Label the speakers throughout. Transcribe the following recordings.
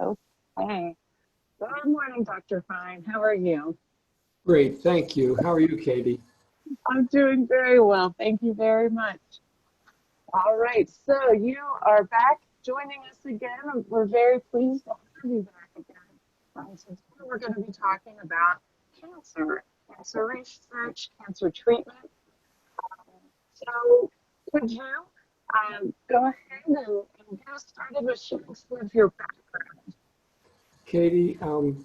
Speaker 1: Okay. Good morning, Dr. Fine. How are you?
Speaker 2: Great, thank you. How are you, Katie?
Speaker 1: I'm doing very well. Thank you very much. All right. So you are back joining us again. We're very pleased to have you back again. So today we're going to be talking about cancer research, cancer treatment. So could you go ahead and get us started with sharing some of your background?
Speaker 2: Katie,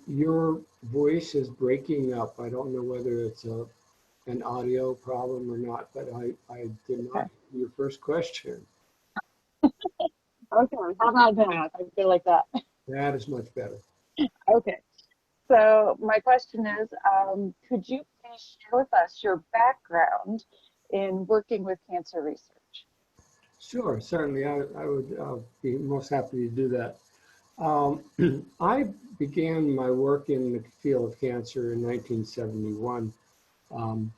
Speaker 2: your voice is breaking up. I don't know whether it's an audio problem or not, but I did
Speaker 1: Okay.
Speaker 2: not hear your first question.
Speaker 1: Okay. How about that? I feel like that.
Speaker 2: That is much better.
Speaker 1: Okay. So my question is, could you please share with us your background in working with cancer research?
Speaker 2: Sure, certainly. I would be most happy to do that. I began my work in the field of cancer in 1971. Um,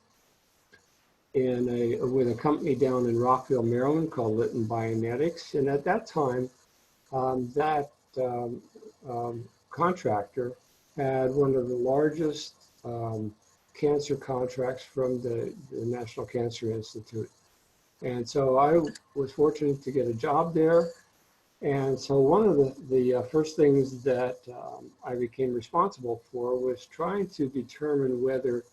Speaker 2: with a company down in Rockville, Maryland called Litton Bionetics. And at that time, that contractor had one of the largest cancer contracts from the National Cancer Institute. And so I was fortunate to get a job there. And so one of the first things that I became responsible for was trying to determine whether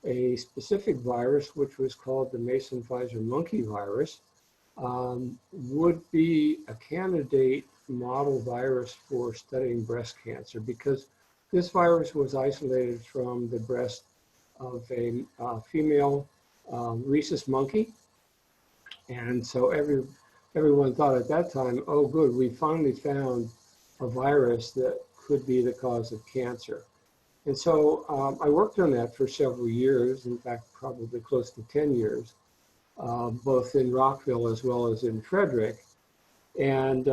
Speaker 2: a specific virus, which was called the Mason-Pfizer monkey virus, would be a candidate model virus for studying breast cancer, because this virus was isolated from the breast of a female rhesus monkey. And so everyone thought at that time, oh good, we finally found a virus that could be the cause of cancer. And so I worked on that for several years, in fact, probably close to 10 years, both in Rockville as well as in Frederick. And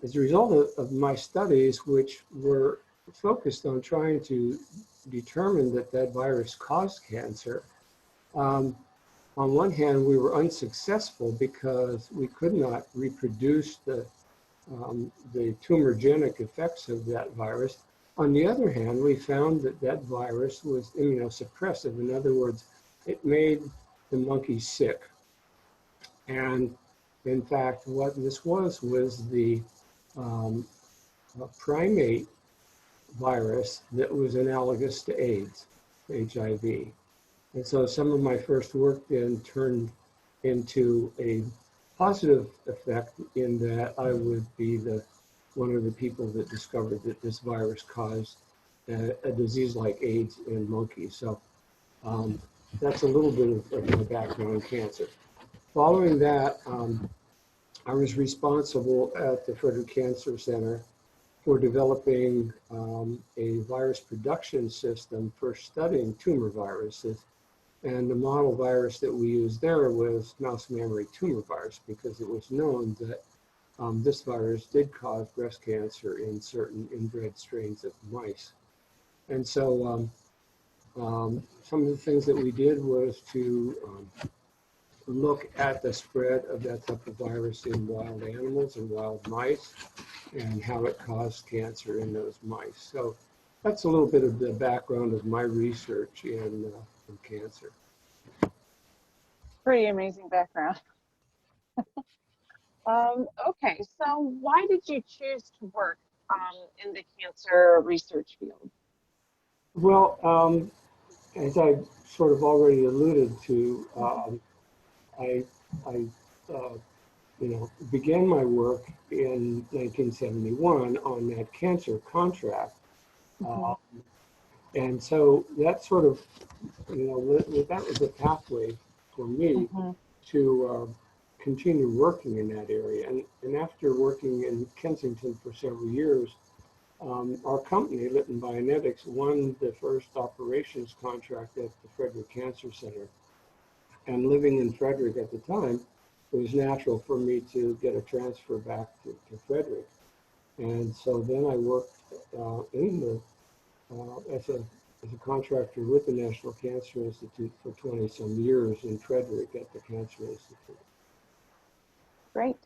Speaker 2: as a result of my studies, which were focused on trying to determine that that virus caused cancer, on one hand, we were unsuccessful because we could not reproduce the tumorigenic effects of that virus. On the other hand, we found that that virus was immunosuppressive. In other words, it made the monkeys sick. And in fact, what this was the primate virus that was analogous to AIDS, HIV. And so some of my first work then turned into a positive effect in that I would be one of the people that discovered that this virus caused a disease like AIDS in monkeys. So that's a little bit of my background in cancer. Following that, I was responsible at the Frederick Cancer Center for developing a virus production system for studying tumor viruses. And the model virus that we used there was mouse mammary tumor virus, because it was known that this virus did cause breast cancer in certain inbred strains of mice. And so some of the things that we did was to look at the spread of that type of virus in wild animals and wild mice, and how it caused cancer in those mice. So that's a little bit of the background of my research in cancer.
Speaker 1: Pretty amazing background. Okay, so why did you choose to work in the cancer research field?
Speaker 2: Well, as I sort of already alluded to, I, I began my work in 1971 on that cancer contract.
Speaker 1: Mhm.
Speaker 2: And so that sort of, that was a pathway for me
Speaker 1: Mhm.
Speaker 2: to continue working in that area. And after working in Kensington for several years, our company, Litton Bionetics, won the first operations contract at the Frederick Cancer Center. And living in Frederick at the time, it was natural for me to get a transfer back to Frederick. And so then I worked as a contractor with the National Cancer Institute for 20 some years in Frederick at the Cancer Institute.
Speaker 1: Great.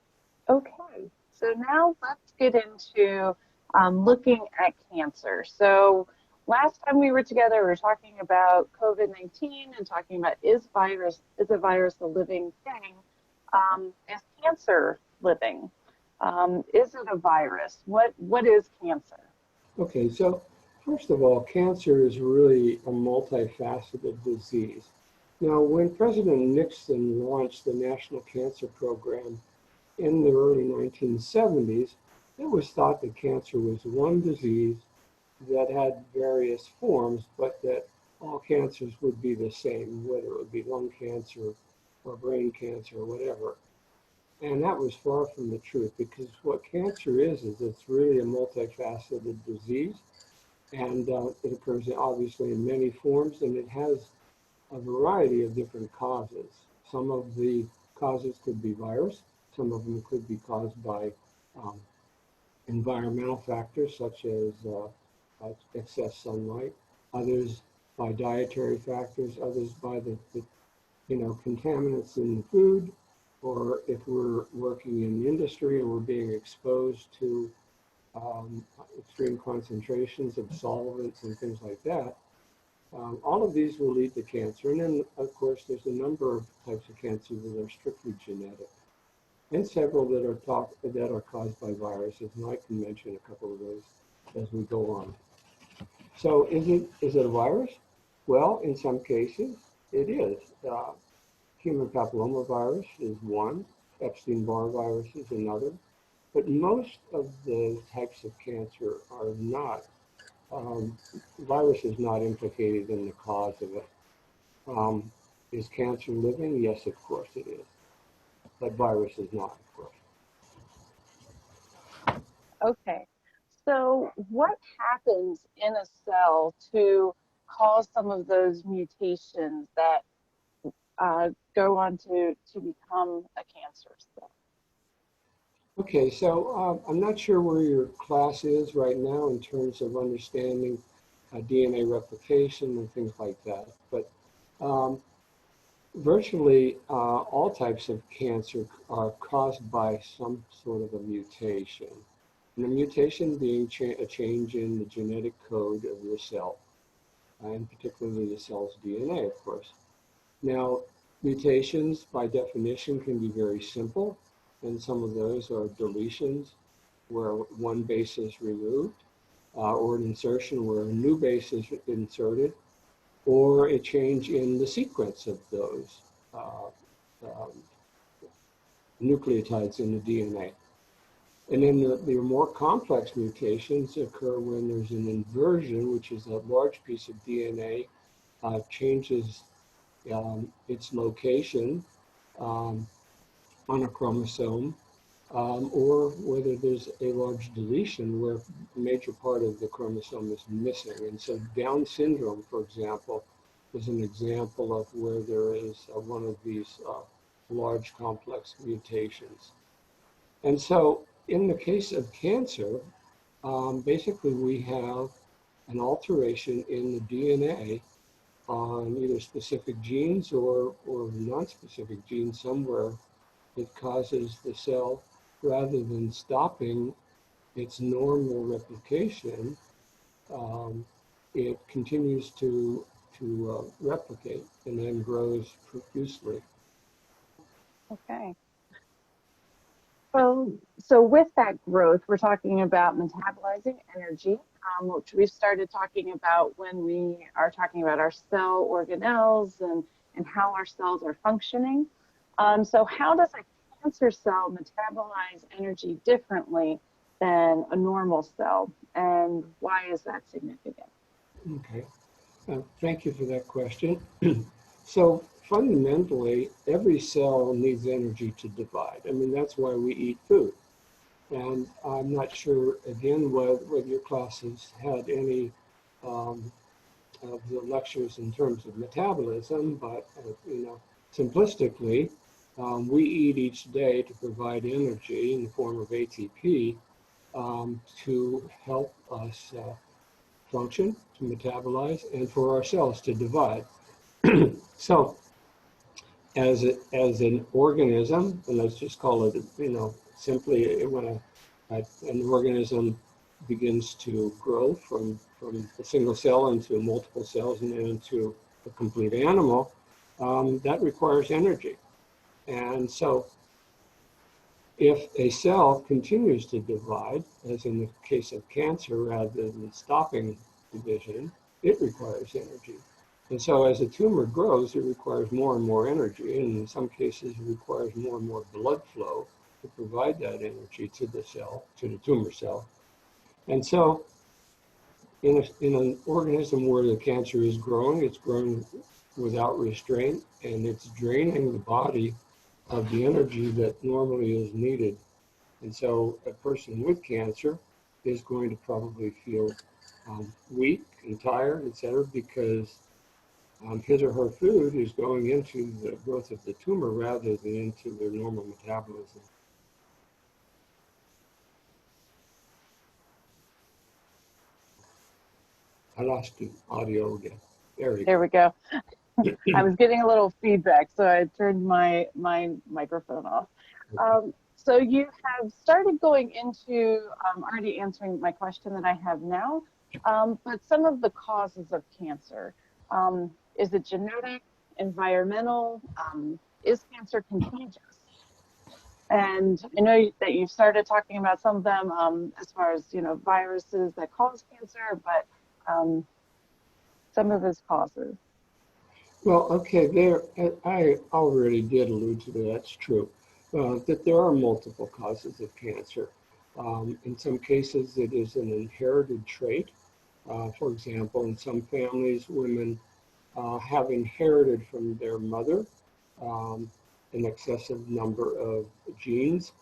Speaker 1: Okay, so now let's get into looking at cancer. So last time we were together, we were talking about COVID-19 and talking about is a virus a living thing? Is cancer living? Is it a virus? What is cancer?
Speaker 2: Okay, so first of all, cancer is really a multifaceted disease. Now, when President Nixon launched the National Cancer Program in the early 1970s, it was thought that cancer was one disease that had various forms, but that all cancers would be the same, whether it would be lung cancer or brain cancer or whatever. And that was far from the truth, because what cancer is it's really a multifaceted disease, and it occurs obviously in many forms, and it has a variety of different causes. Some of the causes could be virus, some of them could be caused by um, environmental factors such as excess sunlight, others by dietary factors, others by the contaminants in the food, or if we're working in industry and we're being exposed to extreme concentrations of solvents and things like that. All of these will lead to cancer. And then, of course, there's a number of types of cancer that are strictly genetic, and several that are caused by viruses. And I can mention a couple of those as we go on. So is it a virus? Well, in some cases, it is. Human papillomavirus is one. Epstein-Barr virus is another. But most of the types of cancer are not. Virus is not implicated in the cause of it. Is cancer living? Yes, of course it is. But virus is not, of course.
Speaker 1: Okay. So what happens in a cell to cause some of those mutations that go on to become a cancer cell?
Speaker 2: Okay, so I'm not sure where your class is right now in terms of understanding DNA replication and things like that. But virtually all types of cancer are caused by some sort of a mutation. And a mutation being a change in the genetic code of your cell, and particularly the cell's DNA, of course. Now, mutations by definition can be very simple, and some of those are deletions where one base is removed, or an insertion where a new base is inserted, or a change in the sequence of those uh, um, nucleotides in the DNA. And then the more complex mutations occur when there's an inversion, which is a large piece of DNA changes its location on a chromosome, or whether there's a large deletion where a major part of the chromosome is missing. And so Down syndrome, for example, is an example of where there is one of these large complex mutations. And so in the case of cancer, basically we have an alteration in the DNA on either specific genes or non-specific genes somewhere that causes the cell, rather than stopping its normal replication, it continues to replicate and then grows profusely.
Speaker 1: Okay. Well, so with that growth, we're talking about metabolizing energy, which we've started talking about when we are talking about our cell organelles and how our cells are functioning. So how does a cancer cell metabolize energy differently than a normal cell, and why is that significant?
Speaker 2: Okay, thank you for that question. So fundamentally, every cell needs energy to divide. I mean, that's why we eat food. And I'm not sure, again, whether your class has had any um, of the lectures in terms of metabolism, but simplistically, we eat each day to provide energy in the form of ATP to help us function, to metabolize, and for our cells to divide. So, as an organism, and let's just call it, simply when an organism begins to grow from a single cell into multiple cells and then into a complete animal, that requires energy. And so if a cell continues to divide, as in the case of cancer, rather than stopping division, it requires energy. And so as a tumor grows, it requires more and more energy. And in some cases, it requires more and more blood flow to provide that energy to the cell, to the tumor cell. And so in an organism where the cancer is growing, it's growing without restraint, and it's draining the body of the energy that normally is needed. And so a person with cancer is going to probably feel weak and tired, etc., because his or her food is going into the growth of the tumor rather than into their normal metabolism. I lost the audio again.
Speaker 1: There we go. I was getting a little feedback, so I turned my microphone off. So you have started going into already answering my question that I have now, but some of the causes of cancer. Is it genetic, environmental? Is cancer contagious? And I know that you started talking about some of them as far as, viruses that cause cancer, but some of those causes.
Speaker 2: Well, okay, I already did allude to that. That's true. That there are multiple causes of cancer. In some cases, it is an inherited trait. For example, in some families, women have inherited from their mother an excessive number of genes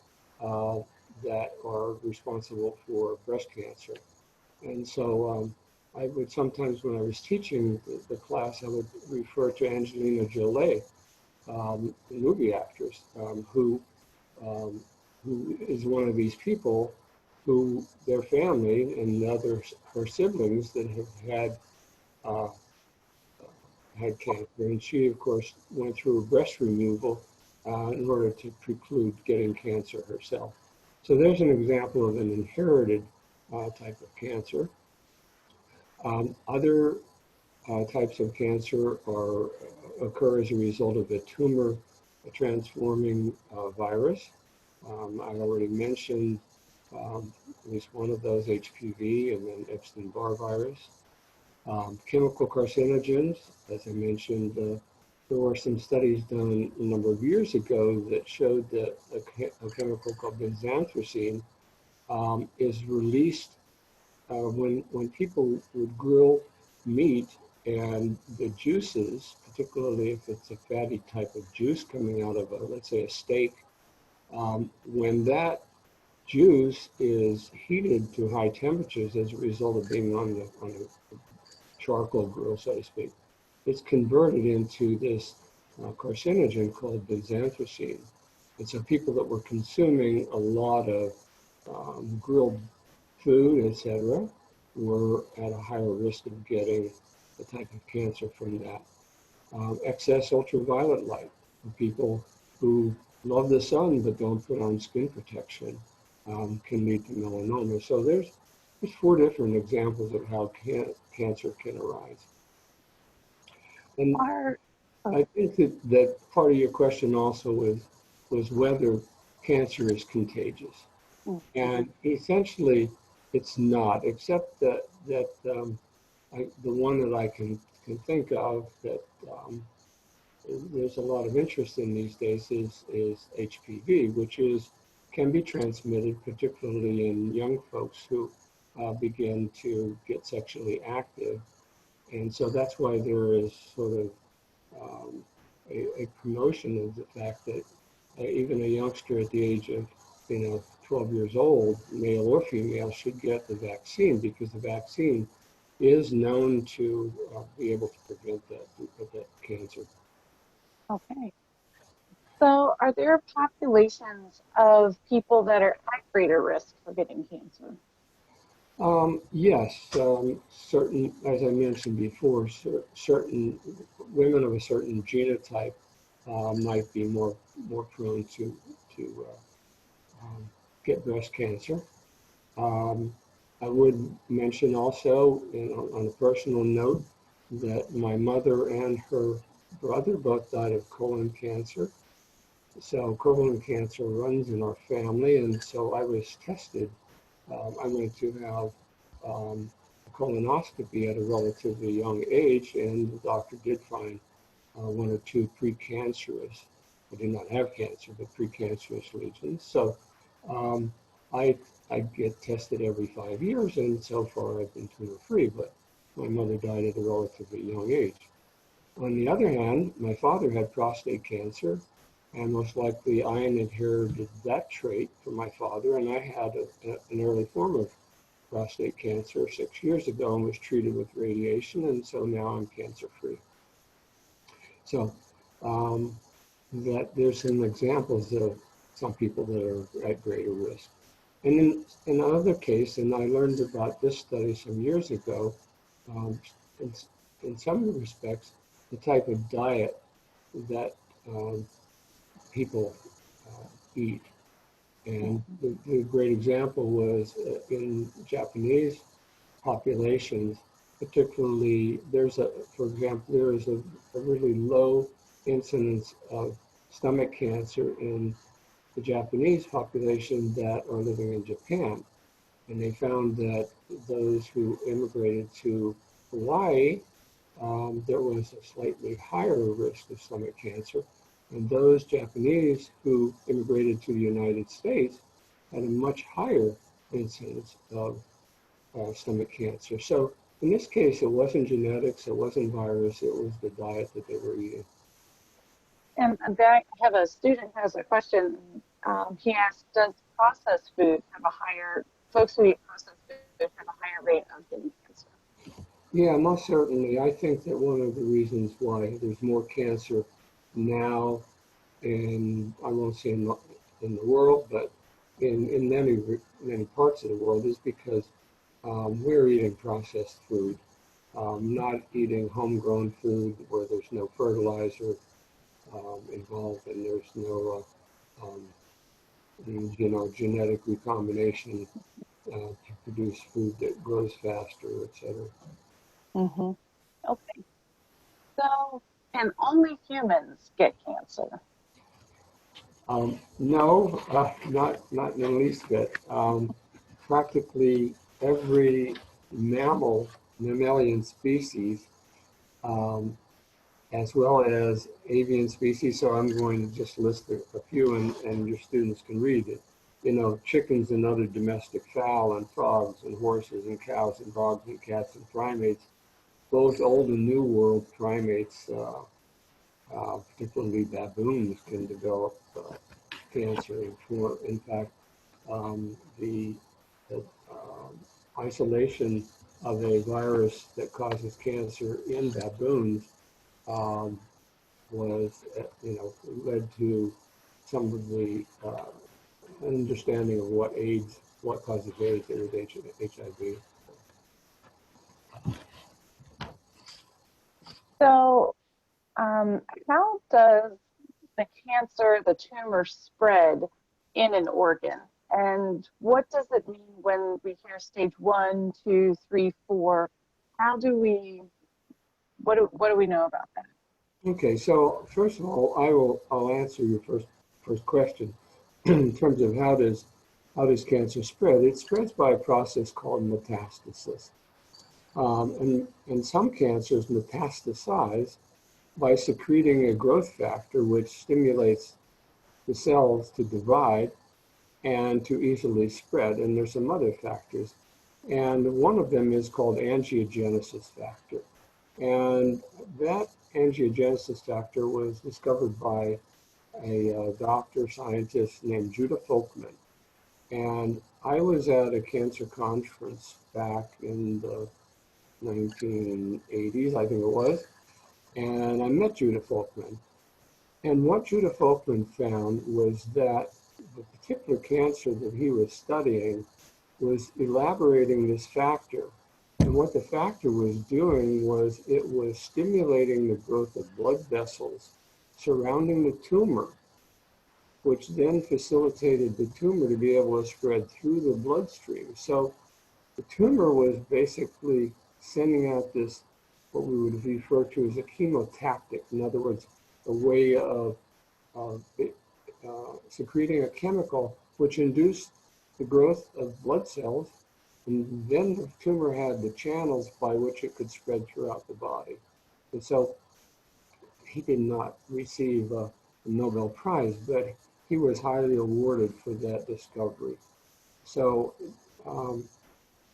Speaker 2: that are responsible for breast cancer. And so I would sometimes, when I was teaching the class, I would refer to Angelina Jolie, the movie actress, who is one of these people who their family and her siblings that have had cancer, and she, of course, went through a breast removal in order to preclude getting cancer herself. So there's an example of an inherited type of cancer. Other types of cancer occur as a result of a tumor transforming virus. I already mentioned at least one of those, HPV, and then Epstein-Barr virus. Chemical carcinogens, as I mentioned, there were some studies done a number of years ago that showed that a chemical called benzanthracene is released when people would grill meat, and the juices, particularly if it's a fatty type of juice coming out of let's say a steak, when that juice is heated to high temperatures as a result of being on a charcoal grill, so to speak, it's converted into this carcinogen called benzanthracene. And so people that were consuming a lot of grilled food, etc., were at a higher risk of getting the type of cancer from that. Excess ultraviolet light for people who love the sun but don't put on skin protection can lead to melanoma. So there's 4 different examples of how cancer can arise. And I think that part of your question also was whether cancer is contagious. And essentially, it's not, except that the one that I can think of that there's a lot of interest in these days is HPV, which can be transmitted, particularly in young folks who begin to get sexually active. And so that's why there is sort of a promotion of the fact that even a youngster at the age of 12 years old, male or female, should get the vaccine, because the vaccine is known to be able to prevent that cancer.
Speaker 1: Okay. So are there populations of people that are at greater risk for getting cancer?
Speaker 2: Yes, certain, as I mentioned before, certain women of a certain genotype might be more prone to get breast cancer. I would mention also, on a personal note, that my mother and her brother both died of colon cancer. So colon cancer runs in our family, and so I was tested. I went to have a colonoscopy at a relatively young age, and the doctor did find one or two precancerous. I did not have cancer, but precancerous lesions. So um, I I get tested every 5 years, and so far I've been tumor-free. But my mother died at a relatively young age. On the other hand, my father had prostate cancer, and most likely I inherited that trait from my father, and I had an early form of prostate cancer 6 years ago and was treated with radiation, and so now I'm cancer-free. So um, that there's some examples of some people that are at greater risk. And in another case, and I learned about this study some years ago, um, in, in some respects, the type of diet that people eat. And the great example was in Japanese populations, particularly for example, there is a really low incidence of stomach cancer in the Japanese population that are living in Japan. And they found that those who immigrated to Hawaii, there was a slightly higher risk of stomach cancer. And those Japanese who immigrated to the United States had a much higher incidence of stomach cancer. So in this case, it wasn't genetics, it wasn't virus, it was the diet that they were eating.
Speaker 1: And I have a student who has a question. He asked, does processed food have a higher, folks who eat processed food have a higher rate of getting cancer?
Speaker 2: Yeah, most certainly. I think that one of the reasons why there's more cancer now I won't say in the world, but in many parts of the world is because we're eating processed food, not eating homegrown food where there's no fertilizer involved and there's no genetic recombination to produce food that grows faster, etc.
Speaker 1: Mm-hmm. Okay. So, can only humans get cancer?
Speaker 2: No, not in the least bit. Practically every mammalian species, um, as well as avian species. So I'm going to just list a few, and your students can read it. Chickens and other domestic fowl, and frogs and horses and cows and dogs and cats and primates. Both old and new world primates, particularly baboons, can develop cancer. In fact, the isolation of a virus that causes cancer in baboons um, was, led to some of the understanding of what causes AIDS. It was HIV.
Speaker 1: So, how does the cancer, the tumor spread in an organ? And what does it mean when we hear stage 1, 2, 3, 4? How do we, what do we know about that?
Speaker 2: Okay, so first of all, I'll answer your first question in terms of how does cancer spread. It spreads by a process called metastasis. And some cancers metastasize by secreting a growth factor which stimulates the cells to divide and to easily spread. And there's some other factors. And one of them is called angiogenesis factor. And that angiogenesis factor was discovered by a doctor scientist named Judah Folkman. And I was at a cancer conference back in the 1980s, I think it was, and I met Judah Folkman. And what Judah Folkman found was that the particular cancer that he was studying was elaborating this factor. And what the factor was doing was it was stimulating the growth of blood vessels surrounding the tumor, which then facilitated the tumor to be able to spread through the bloodstream. So The tumor was basically sending out this, what we would refer to as a chemotactic. In other words, a way of secreting a chemical which induced the growth of blood cells, and then the tumor had the channels by which it could spread throughout the body. And so he did not receive a Nobel Prize, but he was highly awarded for that discovery. So,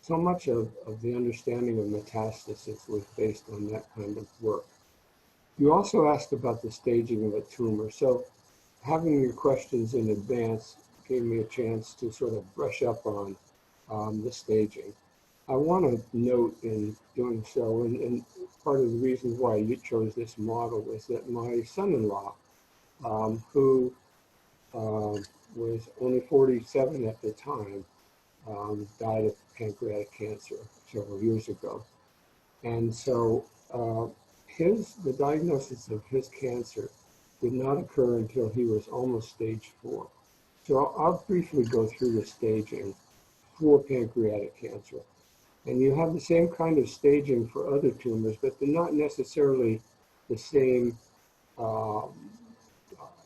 Speaker 2: so much of the understanding of metastasis was based on that kind of work. You also asked about the staging of a tumor. So having your questions in advance gave me a chance to sort of brush up on the staging. I want to note in doing so, and part of the reason why you chose this model was that my son-in-law, who was only 47 at the time, died of pancreatic cancer several years ago. And so the diagnosis of his cancer did not occur until he was almost stage 4. So I'll briefly go through the staging for pancreatic cancer. And you have the same kind of staging for other tumors, but they're not necessarily the same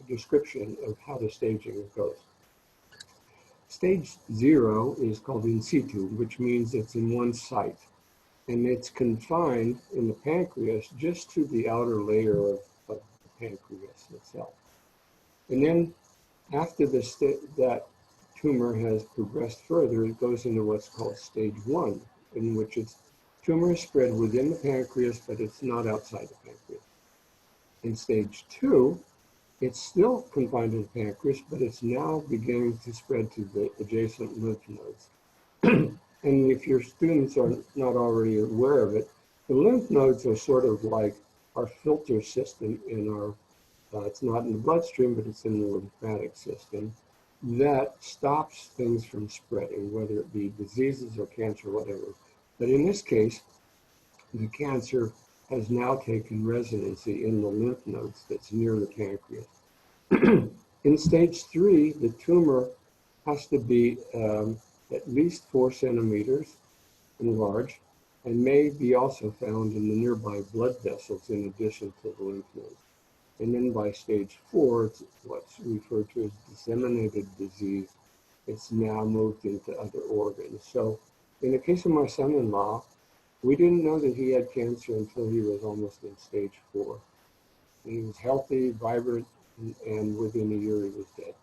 Speaker 2: description of how the staging goes. Stage 0 is called in situ, which means it's in one site. And it's confined in the pancreas just to the outer layer of the pancreas itself. And then after that tumor has progressed further, it goes into what's called stage 1, in which its tumor is spread within the pancreas, but it's not outside the pancreas. In stage 2, it's still confined to the pancreas, but it's now beginning to spread to the adjacent lymph nodes. And if your students are not already aware of it, the lymph nodes are sort of like our filter system in our, it's not in the bloodstream, but it's in the lymphatic system, that stops things from spreading, whether it be diseases or cancer, whatever. But in this case, the cancer has now taken residency in the lymph nodes that's near the pancreas. In stage 3, the tumor has to be at least 4 centimeters enlarged and may be also found in the nearby blood vessels in addition to the lymph nodes. And then by stage 4, it's what's referred to as disseminated disease. It's now moved into other organs. So in the case of my son-in-law, we didn't know that he had cancer until he was almost in stage 4. He was healthy, vibrant, and within a year he was dead.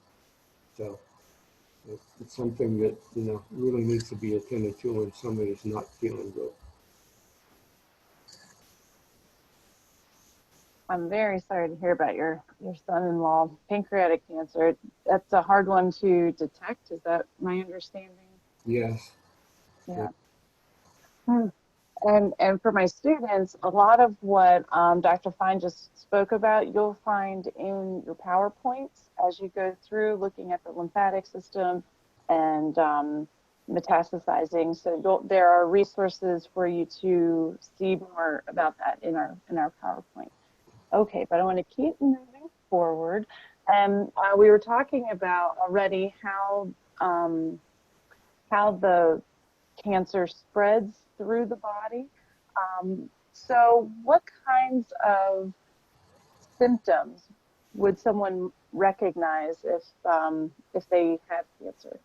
Speaker 2: So it's something that, really needs to be attended to when somebody's not feeling good.
Speaker 1: I'm very sorry to hear about your son-in-law, pancreatic cancer. That's a hard one to detect. Is that my understanding?
Speaker 2: Yes.
Speaker 1: Yeah. And for my students, a lot of what Dr. Fine just spoke about, you'll find in your PowerPoints as you go through looking at the lymphatic system and metastasizing. So there are resources for you to see more about that in our PowerPoint. Okay, but I want to keep moving forward. And we were talking about already how the cancer spreads through the body. So what kinds of symptoms would someone recognize if they have cancer?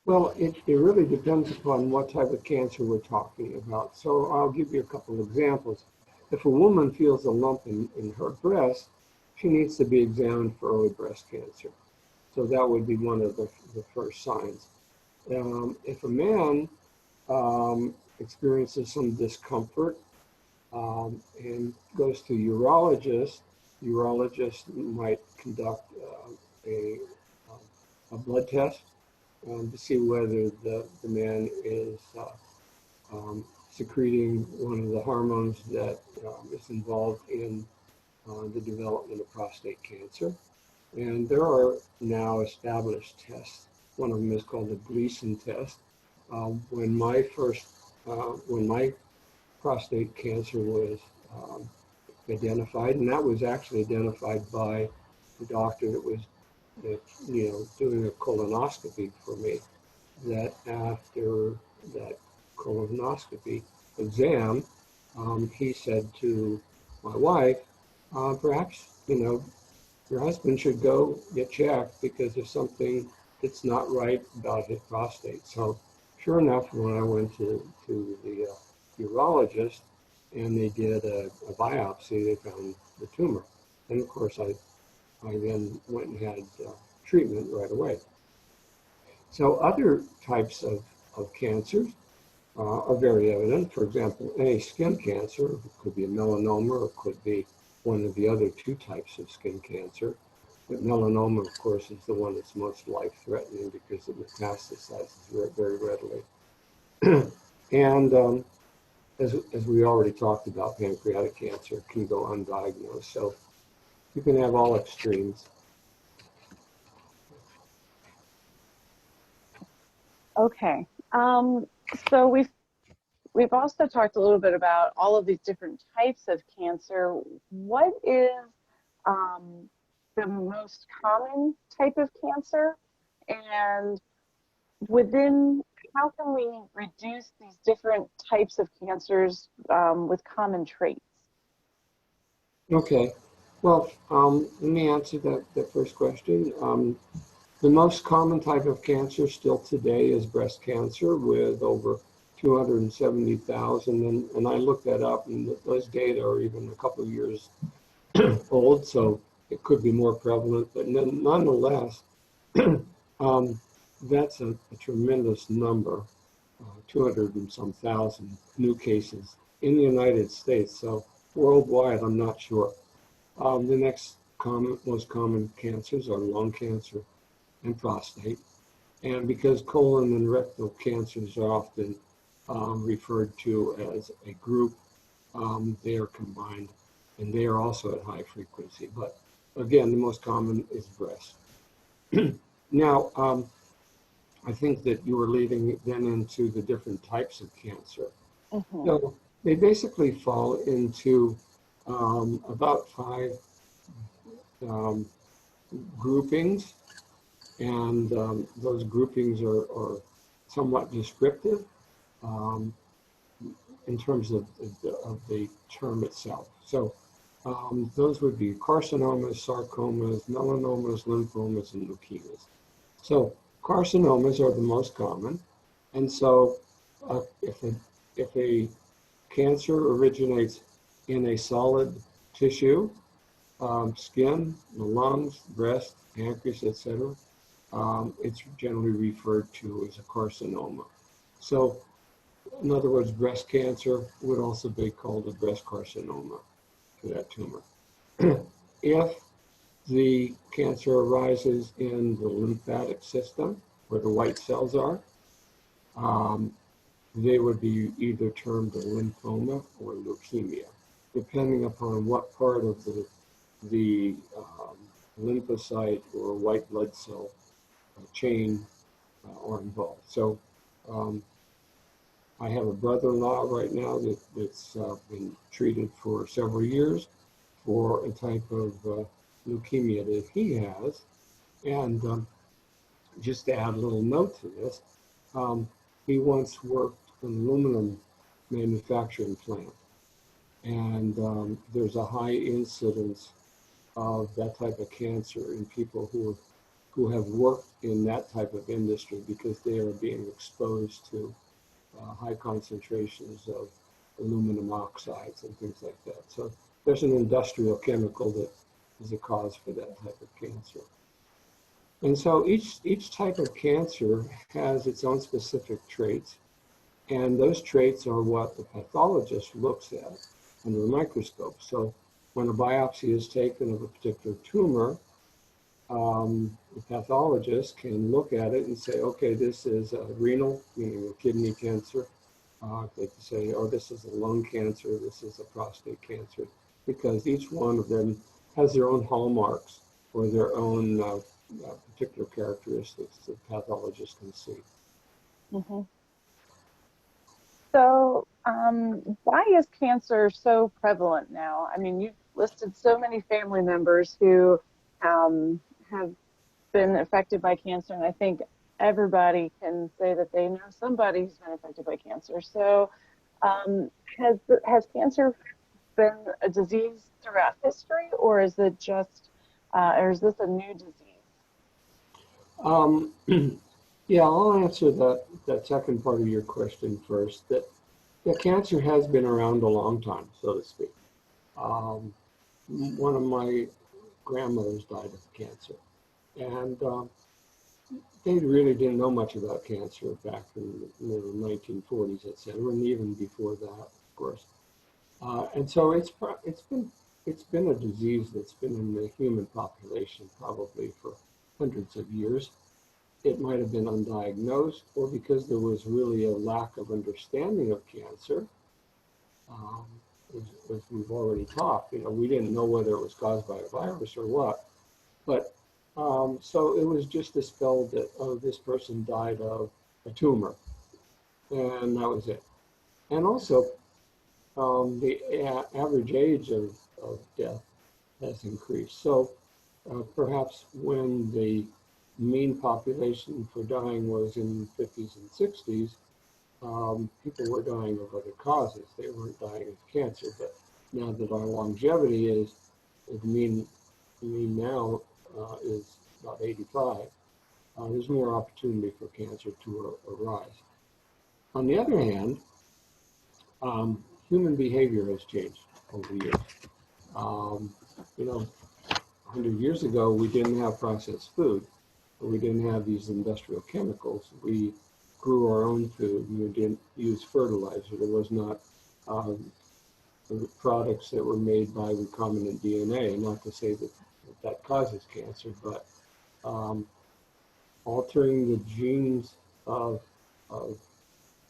Speaker 2: Well, it really depends upon what type of cancer we're talking about. So I'll give you a couple of examples. If a woman feels a lump in her breast, she needs to be examined for early breast cancer. So that would be one of the first signs. If a man experiences some discomfort and goes to urologist might conduct a blood test to see whether the man is secreting one of the hormones that is involved in the development of prostate cancer. And there are now established tests. One of them is called the Gleason test. When my prostate cancer was identified, and that was actually identified by the doctor that was, doing a colonoscopy for me, that after that colonoscopy exam, he said to my wife, perhaps, your husband should go get checked because there's something that's not right about his prostate. So sure enough, when I went to the urologist and they did a biopsy, they found the tumor. And of course, I then went and had treatment right away. So other types of cancers are very evident. For example, any skin cancer, it could be a melanoma or it could be one of the other two types of skin cancer. But melanoma, of course, is the one that's most life-threatening because it metastasizes very readily. And as we already talked about, pancreatic cancer can go undiagnosed. So you can have all extremes.
Speaker 1: Okay. So we've also talked a little bit about all of these different types of cancer. What is the most common type of cancer? And within, how can we reduce these different types of cancers with common traits?
Speaker 2: Okay. Well, let me answer that first question. The most common type of cancer still today is breast cancer with over 270,000. And I looked that up, and those data are even a couple of years old, so it could be more prevalent. But nonetheless, that's a tremendous number, 200 and some thousand new cases in the United States. So worldwide, I'm not sure. The next most common cancers are lung cancer and prostate. And because colon and rectal cancers are often referred to as a group, they are combined and they are also at high frequency. But again, the most common is breast. Now, I think that you were leading then into the different types of cancer.
Speaker 1: Mm-hmm.
Speaker 2: So they basically fall into about five groupings, and those groupings are somewhat descriptive in terms of the term itself. So those would be carcinomas, sarcomas, melanomas, lymphomas, and leukemias. So carcinomas are the most common, and so if a cancer originates in a solid tissue, skin, the lungs, breast, pancreas, etc., it's generally referred to as a carcinoma. So, in other words, breast cancer would also be called a breast carcinoma for that tumor. If the cancer arises in the lymphatic system, where the white cells are, they would be either termed a lymphoma or leukemia, depending upon what part of the lymphocyte or white blood cell chain are involved. So I have a brother-in-law right now that's been treated for several years for a type of leukemia that he has. And just to add a little note to this, he once worked in an aluminum manufacturing plant. And there's a high incidence of that type of cancer in people who have worked in that type of industry because they are being exposed to high concentrations of aluminum oxides and things like that. So there's an industrial chemical that is a cause for that type of cancer. And so each type of cancer has its own specific traits, and those traits are what the pathologist looks at under a microscope. So when a biopsy is taken of a particular tumor, the pathologist can look at it and say, okay, this is a renal, meaning a kidney cancer. They can say, oh, this is a lung cancer, this is a prostate cancer, because each one of them has their own hallmarks or their own particular characteristics that pathologists can see.
Speaker 1: Mm-hmm. So, why is cancer so prevalent now? I mean, you've listed so many family members who have been affected by cancer, and I think everybody can say that they know somebody who's been affected by cancer. So, has cancer been a disease throughout history, or is it just, or is this a new disease?
Speaker 2: Um, yeah, I'll answer that second part of your question first. That cancer has been around a long time, so to speak. Um, One of my grandmothers died of cancer, and they really didn't know much about cancer back in the 1940s, et cetera, and even before that, of course. And so it's been a disease that's been in the human population probably for hundreds of years. It might have been undiagnosed, or because there was really a lack of understanding of cancer. Um, as we've already talked, we didn't know whether it was caused by a virus or what. But so it was just dispelled that, oh, this person died of a tumor, and that was it. And also, the average age of death has increased. So perhaps when the mean population for dying was in the 50s and 60s, people were dying of other causes. They weren't dying of cancer. But now that our longevity is, the mean now is about 85, there's more opportunity for cancer to arise. On the other hand, human behavior has changed over the years. Um, you know, 100 years ago, we didn't have processed food. We didn't have these industrial chemicals. We grew our own food, and we didn't use fertilizer. There was not products that were made by recombinant DNA. Not to say that causes cancer, but altering the genes of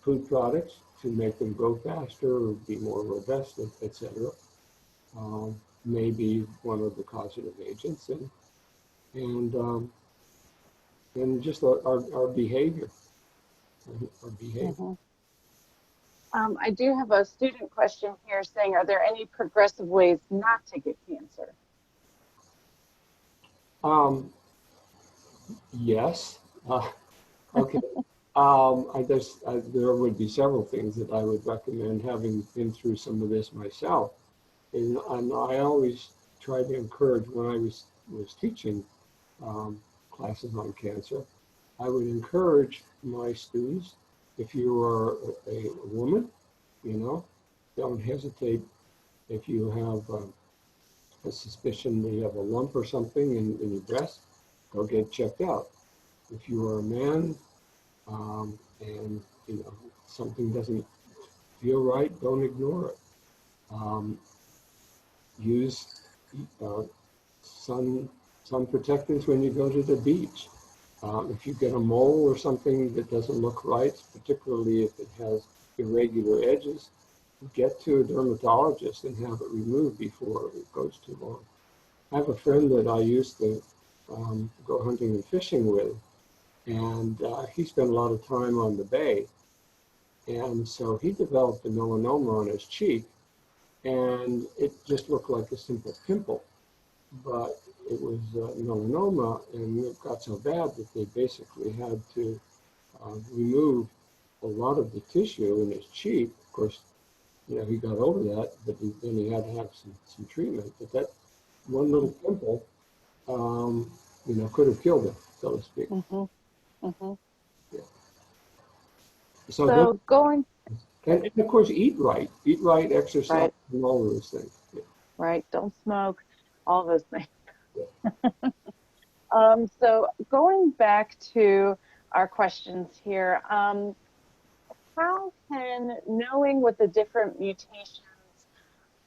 Speaker 2: food products to make them grow faster or be more robust, etc., may be one of the causative agents, and just our behavior. Our behavior.
Speaker 1: Mm-hmm. I do have a student question here saying, are there any progressive ways not to get cancer?
Speaker 2: Yes. Okay. There would be several things that I would recommend, having been through some of this myself. And I always try to encourage, when I was teaching classes on cancer, I would encourage my students, if you are a woman, don't hesitate. If you have a suspicion that you have a lump or something in your breast, go get checked out. If you are a man, and something doesn't feel right, don't ignore it. Use sun protectants when you go to the beach. If you get a mole or something that doesn't look right, particularly if it has irregular edges, get to a dermatologist and have it removed before it goes too long. I have a friend that I used to go hunting and fishing with, and he spent a lot of time on the bay. And so he developed a melanoma on his cheek, and it just looked like a simple pimple. But it was melanoma, and it got so bad that they basically had to remove a lot of the tissue in his cheek. Of course, he got over that, but then he had to have some treatment. But that one little pimple, could have killed him, so to speak.
Speaker 1: Mm-hmm. Mm-hmm.
Speaker 2: Yeah.
Speaker 1: So going,
Speaker 2: and of course, eat right, exercise,
Speaker 1: right,
Speaker 2: and all those things. Yeah.
Speaker 1: right, don't smoke, all those things.
Speaker 2: Yeah.
Speaker 1: So going back to our questions here, how can knowing what the different mutations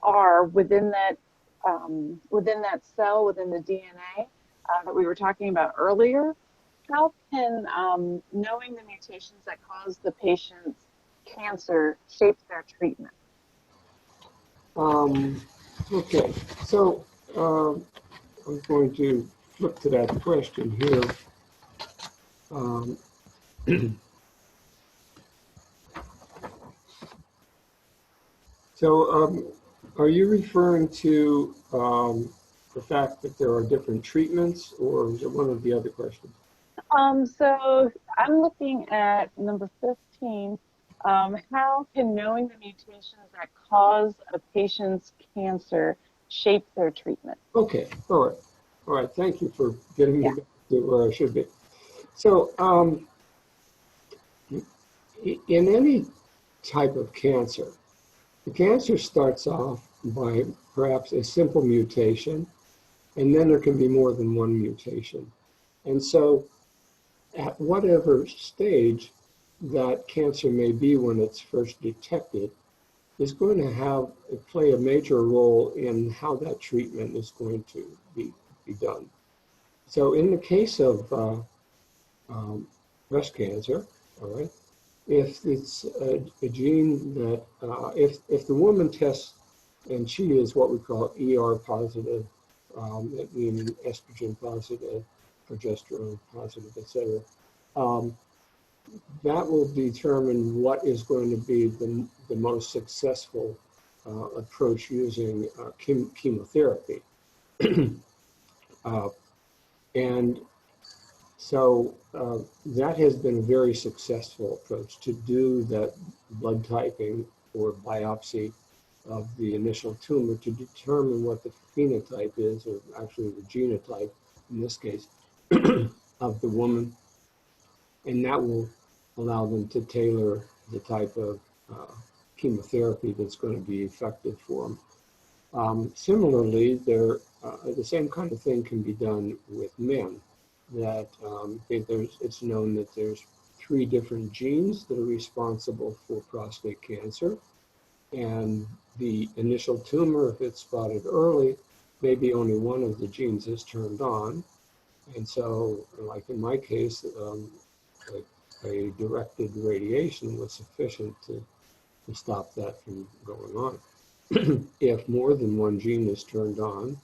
Speaker 1: are within that cell, within the DNA that we were talking about earlier, how can knowing the mutations that cause the patient's cancer shape their treatment?
Speaker 2: Okay, so I'm going to flip to that question here. Um, so are you referring to the fact that there are different treatments, or is it one of the other questions?
Speaker 1: So I'm looking at number 15. How can knowing the mutations that cause a patient's cancer shape their treatment?
Speaker 2: Okay, all right. Thank you for getting me
Speaker 1: Yeah.
Speaker 2: back to where I should be. So, in any type of cancer, the cancer starts off by perhaps a simple mutation, and then there can be more than one mutation. And so, at whatever stage that cancer may be when it's first detected, is going to play a major role in how that treatment is going to be done. So, in the case of um, breast cancer, all right, if it's a gene that, if the woman tests and she is what we call ER positive, that meaning estrogen positive, progesterone positive, etc., um, that will determine what is going to be the most successful approach using chemotherapy. uh, and So that has been a very successful approach to do that blood typing or biopsy of the initial tumor to determine what the phenotype is, or actually the genotype in this case, of the woman. And that will allow them to tailor the type of uh, chemotherapy that's going to be effective for them. Similarly, the same kind of thing can be done with men. That it's known that there's 3 different genes that are responsible for prostate cancer, and the initial tumor, if it's spotted early, maybe only one of the genes is turned on, and so, like in my case, a directed radiation was sufficient to stop that from going on. If more than one gene is turned on,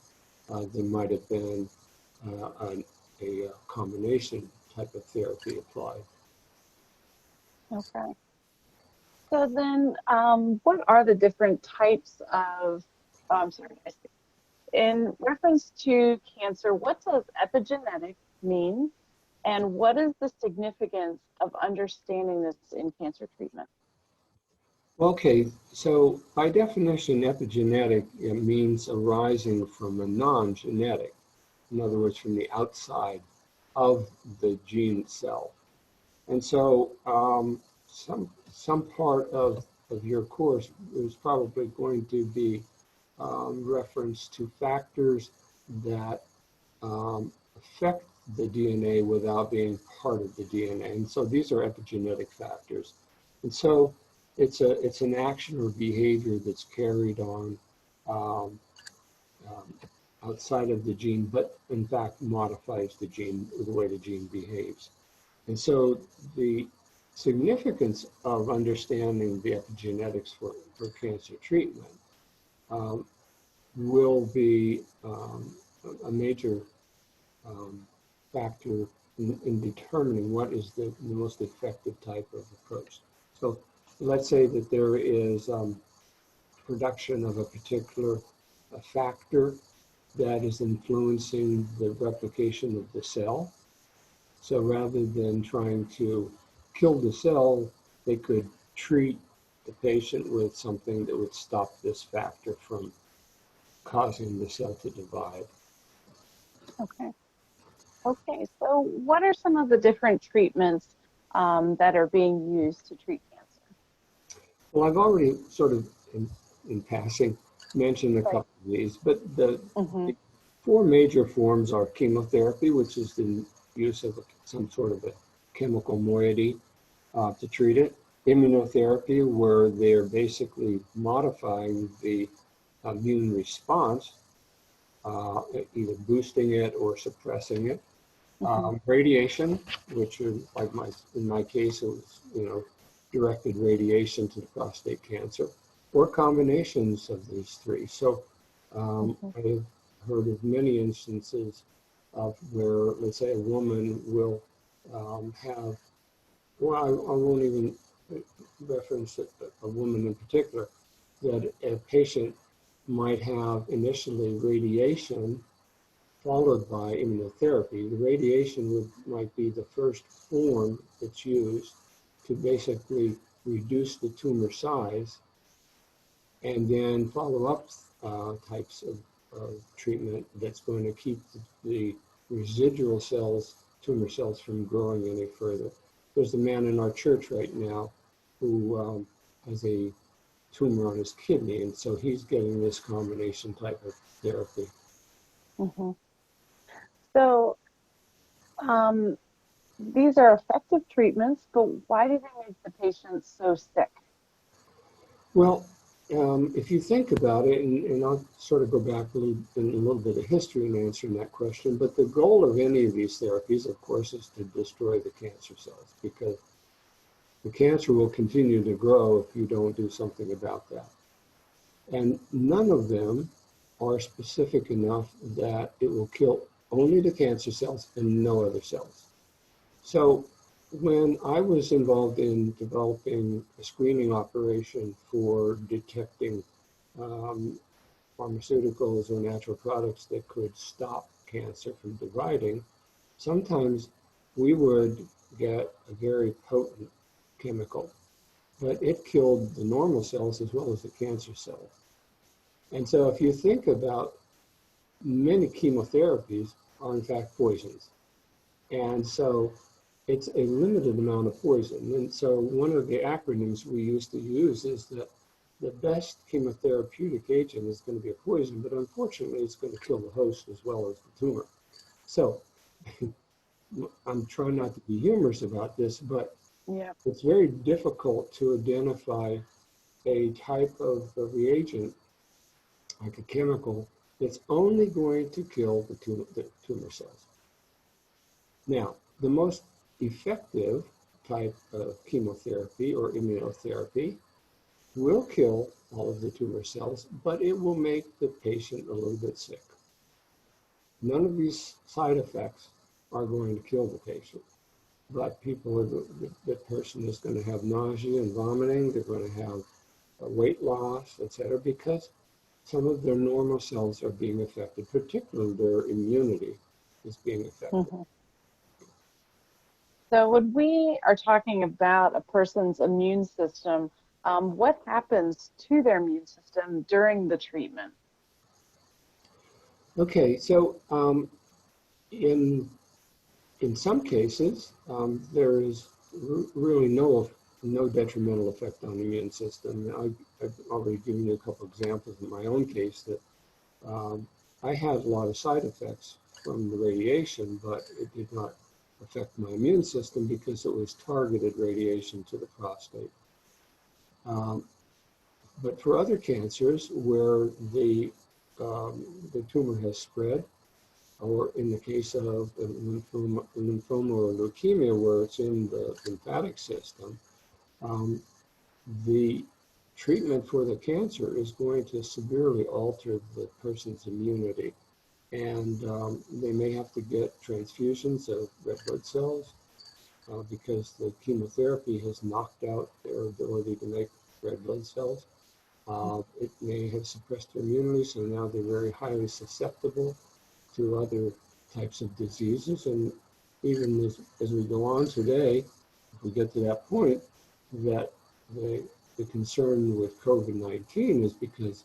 Speaker 2: there might have been a combination type of therapy applied.
Speaker 1: Okay. So then, what are the different types of, I'm sorry, in reference to cancer, what does epigenetic mean? And what is the significance of understanding this in cancer treatment?
Speaker 2: Okay, so by definition, epigenetic, it means arising from a non-genetic, in other words, from the outside of the gene itself. And so some part of your course is probably going to be reference to factors that affect the DNA without being part of the DNA. And so these are epigenetic factors. And so it's an action or behavior that's carried on um, um, outside of the gene, but in fact modifies the gene, the way the gene behaves. And so the significance of understanding the epigenetics for cancer treatment um, will be a major um, factor in determining what is the most effective type of approach. So let's say that there is production of a particular factor that is influencing the replication of the cell. So rather than trying to kill the cell, they could treat the patient with something that would stop this factor from causing the cell to divide.
Speaker 1: Okay. Okay. So, what are some of the different treatments that are being used to treat cancer?
Speaker 2: Well, I've already sort of in passing mentioned a
Speaker 1: Right.
Speaker 2: couple of these, but
Speaker 1: Mm-hmm.
Speaker 2: the 4 major forms are chemotherapy, which is the use of some sort of a chemical moiety to treat it. Immunotherapy, where they're basically modifying the immune response, either boosting it or suppressing it.
Speaker 1: Mm-hmm.
Speaker 2: Radiation, which is like in my case, it was directed radiation to the prostate cancer, or combinations of these 3. So
Speaker 1: Mm-hmm.
Speaker 2: I've heard of many instances of where, let's say, a woman will have, well, I won't even reference a woman in particular, that a patient might have initially radiation followed by immunotherapy. The radiation might be the first form that's used to basically reduce the tumor size, and then follow-up types of treatment that's going to keep the residual cells, tumor cells, from growing any further. There's a man in our church right now who has a tumor on his kidney, and so he's getting this combination type of therapy.
Speaker 1: Mm-hmm. So these are effective treatments, but why do they make the patients so sick?
Speaker 2: Well, if you think about it, and I'll sort of go back in a little bit of history in answering that question, but the goal of any of these therapies, of course, is to destroy the cancer cells, because the cancer will continue to grow if you don't do something about that. And none of them are specific enough that it will kill only the cancer cells and no other cells. So when I was involved in developing a screening operation for detecting pharmaceuticals or natural products that could stop cancer from dividing, sometimes we would get a very potent chemical, but it killed the normal cells as well as the cancer cells. And so if you think about, many chemotherapies are in fact poisons. And so it's a limited amount of poison. And so one of the acronyms we used to use is that the best chemotherapeutic agent is going to be a poison, but unfortunately it's going to kill the host as well as the tumor. So I'm trying not to be humorous about this, but
Speaker 1: Yeah.
Speaker 2: it's very difficult to identify a type of reagent, like a chemical, that's only going to kill the tumor cells. Now, the most effective type of chemotherapy or immunotherapy will kill all of the tumor cells, but it will make the patient a little bit sick. None of these side effects are going to kill the patient, but the person is going to have nausea and vomiting, they're going to have weight loss, etc., because some of their normal cells are being affected, particularly their immunity is being affected.
Speaker 1: Mm-hmm. So when we are talking about a person's immune system, what happens to their immune system during the treatment?
Speaker 2: Okay, so in some cases, there is really no detrimental effect on the immune system. I've already given you a couple examples in my own case that I had a lot of side effects from the radiation, but it did not affect my immune system because it was targeted radiation to the prostate. But for other cancers where the tumor has spread, or in the case of lymphoma or leukemia where it's in the lymphatic system, the treatment for the cancer is going to severely alter the person's immunity. And they may have to get transfusions of red blood cells because the chemotherapy has knocked out their ability to make red blood cells. It may have suppressed their immunity, so now they're very highly susceptible to other types of diseases. And even as we go on today, if we get to that point, that the concern with COVID-19 is because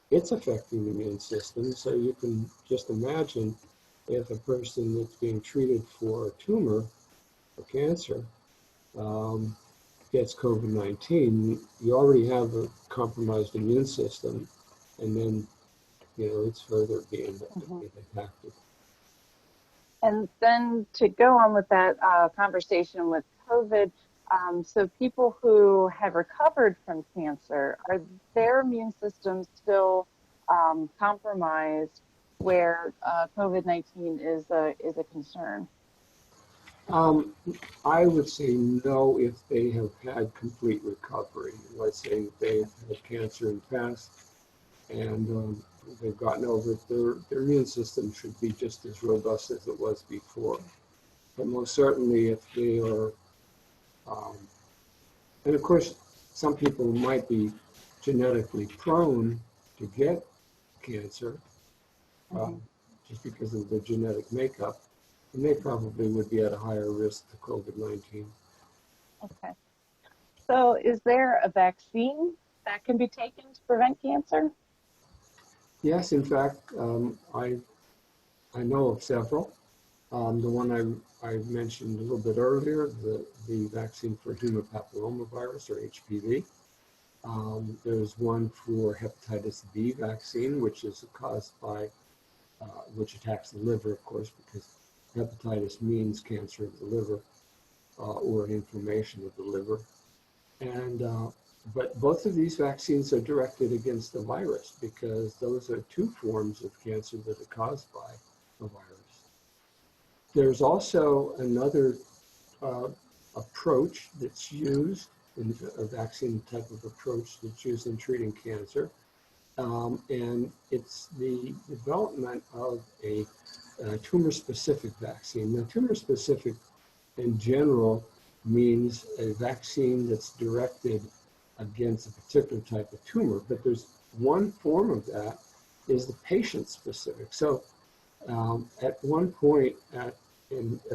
Speaker 2: it's affecting the immune system. So you can just imagine if a person that's being treated for a tumor or cancer gets COVID-19, you already have a compromised immune system, and then it's further being impacted.
Speaker 1: And then to go on with that conversation with COVID, so people who have recovered from cancer, are their immune systems still compromised where COVID-19 is a concern?
Speaker 2: I would say no if they have had complete recovery. Let's say they've had cancer in the past and they've gotten over it. Their immune system should be just as robust as it was before. But most certainly if they are, and of course, some people might be genetically prone to get cancer, just because of their genetic makeup, and they probably would be at a higher risk to COVID-19.
Speaker 1: Okay. So is there a vaccine that can be taken to prevent cancer?
Speaker 2: Yes, in fact, I know of several. The one I mentioned a little bit earlier, the vaccine for human papillomavirus, or HPV. There's one for hepatitis B vaccine, which is caused by, which attacks the liver, of course, because hepatitis means cancer of the liver or an inflammation of the liver. And but both of these vaccines are directed against the virus because those are two forms of cancer that are caused by the virus. There's also another approach that's used, in a vaccine type of approach that's used in treating cancer. And it's the development of a tumor-specific vaccine. Now, tumor-specific in general means a vaccine that's directed against a particular type of tumor, but there's one form of that is the patient-specific. So at one point at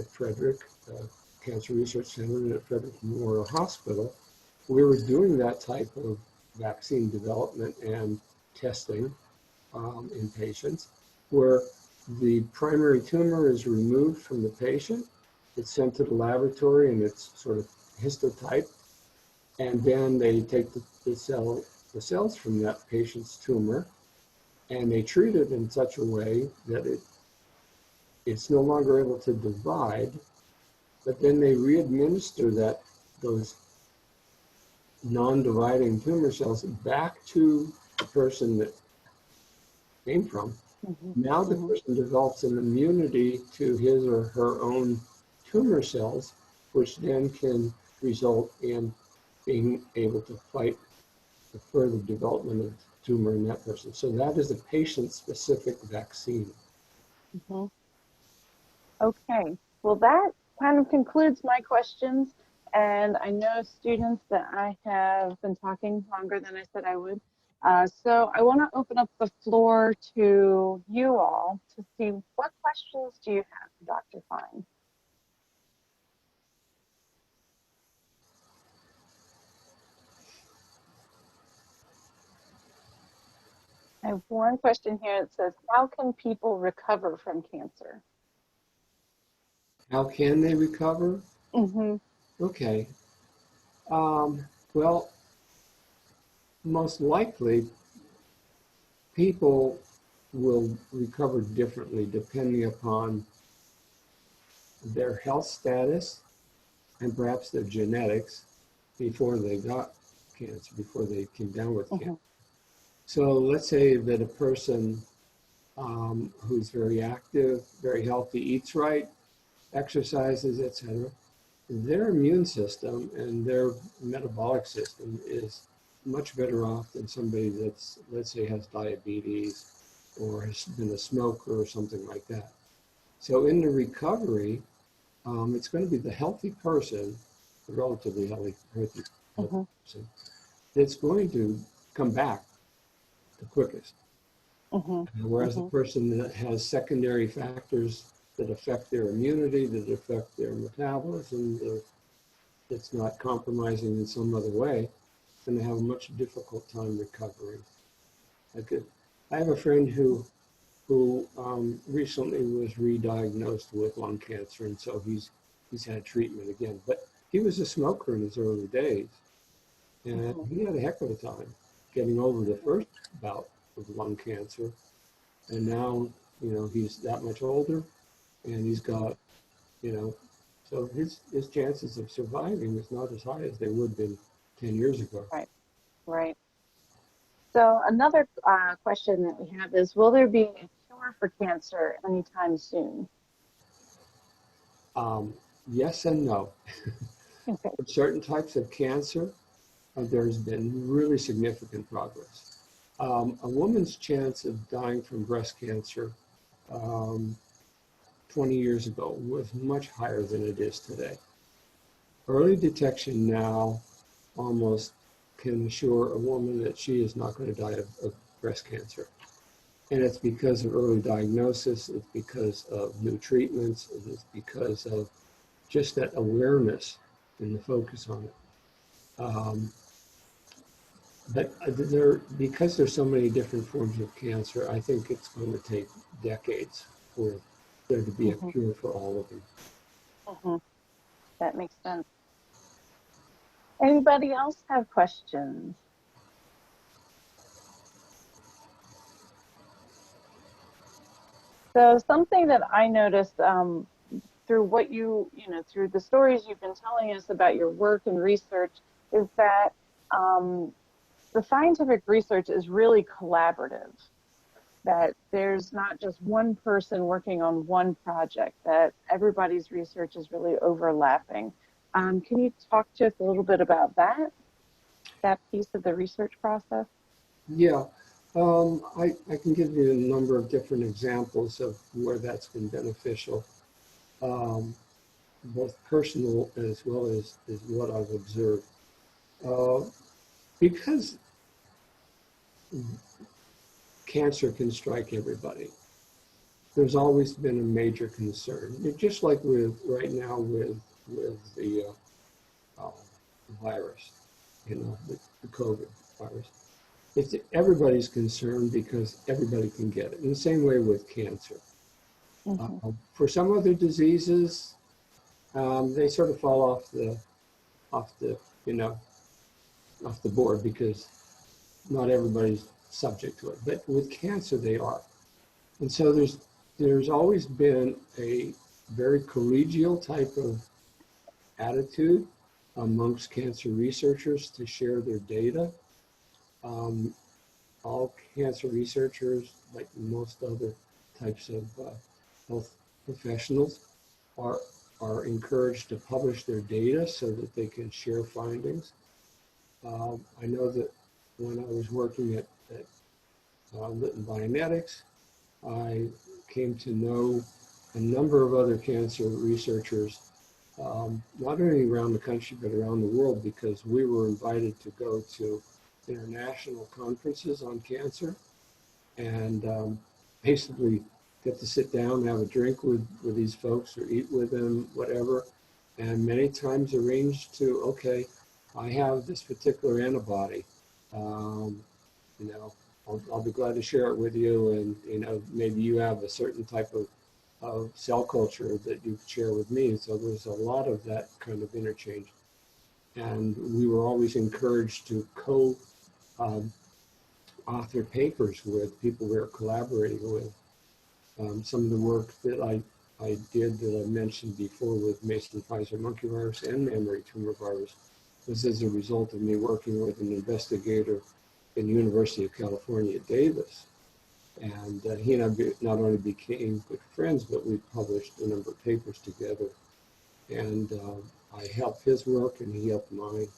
Speaker 2: Frederick Cancer Research Center and at Frederick Memorial Hospital, we were doing that type of vaccine development and testing in patients, where the primary tumor is removed from the patient, it's sent to the laboratory and it's sort of histotyped, and then they take the cells from that patient's tumor and they treat it in such a way that it's no longer able to divide, but then they re-administer those non-dividing tumor cells back to the person that came from. Now the person develops an immunity to his or her own tumor cells, which then can result in being able to fight the further development of the tumor in that person. So that is a patient-specific vaccine.
Speaker 1: Mm-hmm. Okay, well, that kind of concludes my questions. And I know, students, that I have been talking longer than I said I would. So I want to open up the floor to you all to see, what questions do you have for Dr. Fine? I have one question here that says, how can people recover from cancer?
Speaker 2: How can they recover?
Speaker 1: Mm-hmm.
Speaker 2: Okay. Well, most likely people will recover differently depending upon their health status and perhaps their genetics before they got cancer, before they came down with
Speaker 1: Mm-hmm.
Speaker 2: cancer. So let's say that a person who's very active, very healthy, eats right, exercises, etc., their immune system and their metabolic system is much better off than somebody that's, let's say, has diabetes or has been a smoker or something like that. So in the recovery, it's going to be the healthy person, the relatively healthy
Speaker 1: Mm-hmm.
Speaker 2: person, that's going to come back the quickest.
Speaker 1: Mm-hmm.
Speaker 2: Whereas the
Speaker 1: Mm-hmm.
Speaker 2: person that has secondary factors that affect their immunity, that affect their metabolism, that's not compromising in some other way, going to have a much difficult time recovering. I have a friend who recently was re-diagnosed with lung cancer, and so he's had treatment again. But he was a smoker in his early days, and he had a heck of a time getting over the first bout of lung cancer. And now, he's that much older, and he's got, so his chances of surviving is not as high as they would have been 10 years ago.
Speaker 1: Right, right. So another question that we have is, will there be a cure for cancer anytime soon?
Speaker 2: Yes and no.
Speaker 1: Okay.
Speaker 2: For certain types of cancer, there's been really significant progress. A woman's chance of dying from breast cancer 20 years ago was much higher than it is today. Early detection now almost can assure a woman that she is not going to die of breast cancer. And it's because of early diagnosis, it's because of new treatments, and it's because of just that awareness and the focus on it. But because there's so many different forms of cancer, I think it's going to take decades for there to be a
Speaker 1: Mhm.
Speaker 2: cure for all of them.
Speaker 1: Mhm. That makes sense. Anybody else have questions? So something that I noticed through what through the stories you've been telling us about your work and research is that um, the scientific research is really collaborative, that there's not just one person working on one project, that everybody's research is really overlapping. Can you talk to us a little bit about that piece of the research process?
Speaker 2: Yeah, I can give you a number of different examples of where that's been beneficial, um, both personal as well as what I've observed. Uh, because cancer can strike everybody, there's always been a major concern. Just like with right now with the uh, virus, the COVID virus. Everybody's concerned because everybody can get it. In the same way with cancer.
Speaker 1: Hmm.
Speaker 2: For some other diseases, they sort of fall off the you know off the board because not everybody's subject to it. But with cancer, they are. And so there's always been a very collegial type of attitude amongst cancer researchers to share their data. Um, all cancer researchers, like most other types of health professionals, are encouraged to publish their data so that they can share findings. I know that when I was working at Lytton Bionetics, I came to know a number of other cancer researchers, not only around the country, but around the world, because we were invited to go to international conferences on cancer and basically get to sit down and have a drink with these folks or eat with them, whatever. And many times arranged to, okay, I have this particular antibody. Um, you know, I'll be glad to share it with you. And, maybe you have a certain type of cell culture that you share with me. So there's a lot of that kind of interchange. And we were always encouraged to um, author papers with people we were collaborating with. Some of the work that I did that I mentioned before with Mason Pfizer monkey virus and mammary tumor virus was as a result of me working with an investigator in the University of California, Davis. And he and I not only became good friends, but we published a number of papers together. And I helped his work and he helped mine.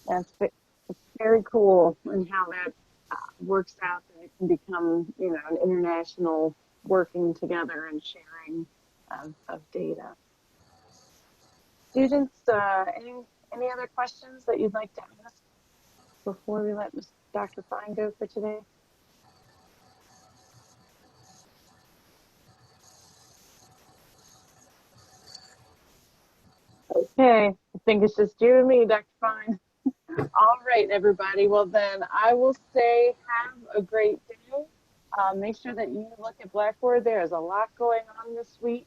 Speaker 1: It's very cool and how that works out, that it can become, an international working together and sharing of data. Students, any other questions that you'd like to ask before we let Dr. Fine go for today? Okay, I think it's just you and me, Dr. Fine. All right, everybody. Well, then I will say have a great day. Make sure that you look at Blackboard. There is a lot going on this week.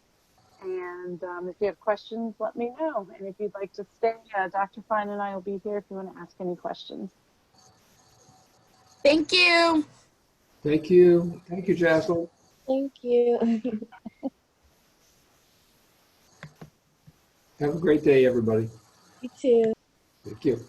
Speaker 1: And if you have questions, let me know. And if you'd like to stay, Dr. Fine and I will be here if you want to ask any questions.
Speaker 3: Thank you.
Speaker 2: Thank you. Thank you, Jocelyn.
Speaker 3: Thank you.
Speaker 2: Have a great day, everybody.
Speaker 3: You too.
Speaker 2: Thank you.